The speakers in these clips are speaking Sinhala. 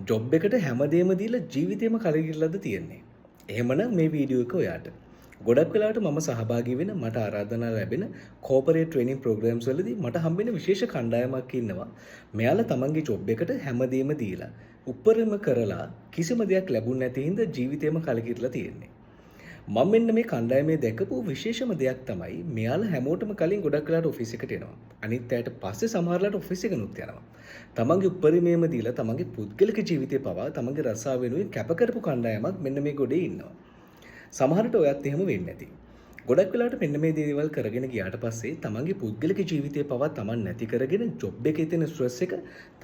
ජොබ් එකට හැමදේම දීලා ජීවිතේම කලකිරලාද තියෙන්නේ. එහෙමනම් මේ වීඩියෝ එක ඔයාට. ගොඩක් වෙලාවට මම සහභාගී වෙන මට ආරාධනා ලැබෙන කෝපරේට් ට්‍රේනින් ප්‍රෝග්‍රෑම්ස් වලදී මට හම්බෙන විශේෂ කණ්ඩායමක් ඉන්නවා. මෙයාලා තමන්ගේ ජොබ් එකට හැමදේම දීලා උප්පරම කරලා කිසිම දෙයක් ලැබුණ නැති හින්දා ජීවිතේම කලකිරලා තියෙන්නේ. මම මෙන්න මේ කණ්ඩායමේ දැකපු විශේෂම දෙයක් තමයි මෙයාලා හැමෝටම කලින් ගොඩක් වෙලාවට ඔෆිස් එකට එනවා. අනිත් අයට පස්සේ සමහරලාට ඔෆිස් එකනුත් යනවා. තමන්ගේ උප්පරිමයේම දීලා තමන්ගේ පුද්ගලික ජීවිතේ පවා තමන්ගේ රස්සාව වෙනුවෙන් කැප කරපු කණ්ඩායමක් මෙන්න මේ ගොඩේ ඉන්නවා. සමහරට ඔයත් එහෙම වෙන්නේ නැති. ගොඩක් වෙලාවට මෙන්න මේ දේවල් කරගෙන ගියාට පස්සේ තමන්ගේ පුද්ගලික ජීවිතේ පවා තමන් නැති කරගෙන ජොබ් එකේ තියෙන ස්ට්‍රෙස් එක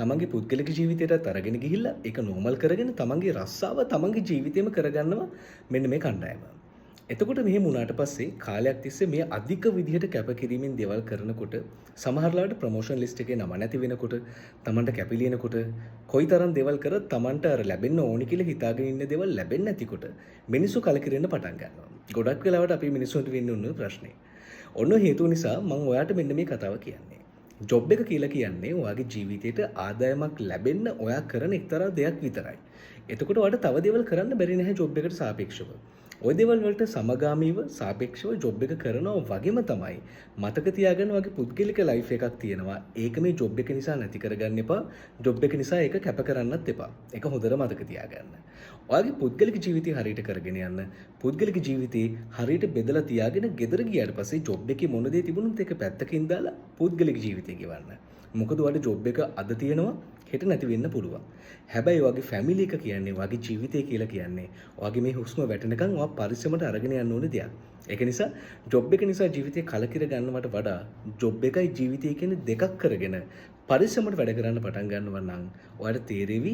තමන්ගේ පුද්ගලික ජීවිතයටත් අරගෙන ගිහිල්ලා ඒක නෝමල් කරගෙන තමන්ගේ රස්සාව තමන්ගේ ජීවිතේම කරගන්නවා මෙන්න මේ කණ්ඩායම. එතකොට මෙහෙම වුණාට පස්සේ කාලයක් තිස්සේ මේ අධික විදිහට කැපකිරීමෙන් දේවල් කරනකොට සමහරලාට ප්‍රොමෝෂන් ලිස්ට් එකේ නම නැති වෙනකොට තමන්ට කැපිලිනකොට කොයිතරම් දේවල් කරත් තමන්ට අර ලැබෙන්න ඕනි කියලා හිතාගෙන ඉන්න දේවල් ලැබෙන්නේ නැතිකොට මිනිස්සු කලකිරෙන්න පටන් ගන්නවා. ගොඩක් වෙලාවට අපි මිනිස්සුන්ට වෙන්න උන ප්‍රශ්නේ. ඔන්න හේතුව නිසා මම ඔයාට මෙන්න මේ කතාව කියන්නේ. ජොබ් එක කියලා කියන්නේ ඔයාගේ ජීවිතේට ආදායමක් ලැබෙන්න ඔයා කරන එක්තරා දෙයක් විතරයි. එතකොට ඔයාට තව දේවල් කරන්න බැරි නැහැ ජොබ් එකට සාපේක්ෂව. ඔය දේවල් වලට සමගාමීව සාපේක්ෂව ජොබ් එක කරනවා වගේම තමයි මතක තියාගන්න වගේ පුද්ගලික ලයිෆ් එකක් තියෙනවා. ඒක මේ ජොබ් එක නිසා නැති කරගන්න එපා. ජොබ් එක නිසා ඒක කැප කරන්නත් එපා. ඒක හොඳට මතක තියාගන්න. ඔයාගේ පුද්ගලික ජීවිතය හරියට කරගෙන යන්න. පුද්ගලික ජීවිතේ හරියට බෙදලා තියාගෙන ගෙදර ගියාට පස්සේ ජොබ් එකේ මොන දේ තිබුණත් ඒක පැත්තකින් දාලා පුද්ගලික ජීවිතය ගෙවන්න. මොකද ඔයාලට ජොබ් එක අද තියෙනවා හෙට නැති වෙන්න පුළුවන්. හැබැයි ඔයාගේ ෆැමිලි එක කියන්නේ ඔයාගේ ජීවිතය කියලා කියන්නේ ඔයාගේ මේ හුස්ම වැටෙනකන් ඔයා පරිස්සමට අරගෙන යන්න ඕනේ දෙයක්. ඒක නිසා ජොබ් එක නිසා ජීවිතේ කලකිර ගන්නවට වඩා ජොබ් එකයි ජීවිතය කියන්නේ දෙකක් කරගෙන පරිස්සමට වැඩ කරන්න පටන් ගන්නවා නම් ඔයාලට තේරෙවි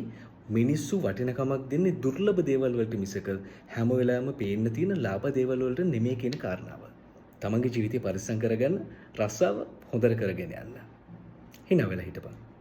මිනිස්සු වටිනකමක් දෙන්නේ දුර්ලභ දේවල් වලට මිසක හැම වෙලාවෙම පේන්න තියෙන ලාභ දේවල් වලට නෙමෙයි කියන කාරණාව. තමන්ගේ ජීවිතේ පරිස්සම් කරගන්න රස්සාව හොඳට කරගෙන යන්න. හිනා වෙලා හිටපන්.